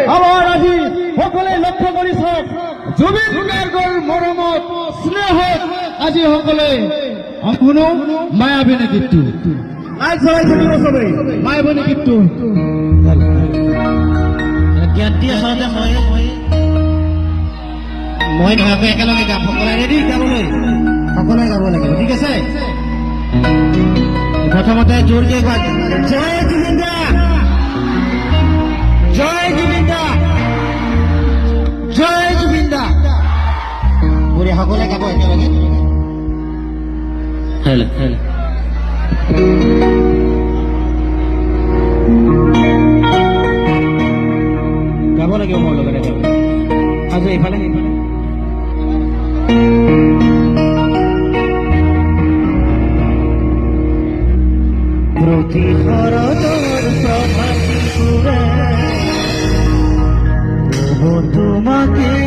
আমাৰ আজি সকলে লক্ষ্য কৰিছ জুবিন গাৰ্গৰ মৰমত স্নেহত আজি সকলে শুনো মায়াবিনী গীতটো লাইট চলাই থাকিব চবেই মায়াবিনী গীতটো জ্ঞাতি আচলতে মই নহয় একেলগে গাম সকলোৱে ৰেডি গাবলৈ সকলোৱে গাব লাগিব ঠিক আছে প্ৰথমতে জোৰকে গোৱা জয় জুবিন দা জয় জুবিন দা জয় জুবিন দা সকলোৱে গাব একেলগে হেল্ল' গাব লাগিব মোৰ লগত একেলগে আজি এইফালে প্ৰতিহৰতৰ প্ৰভাতি সুৰে তোমাকে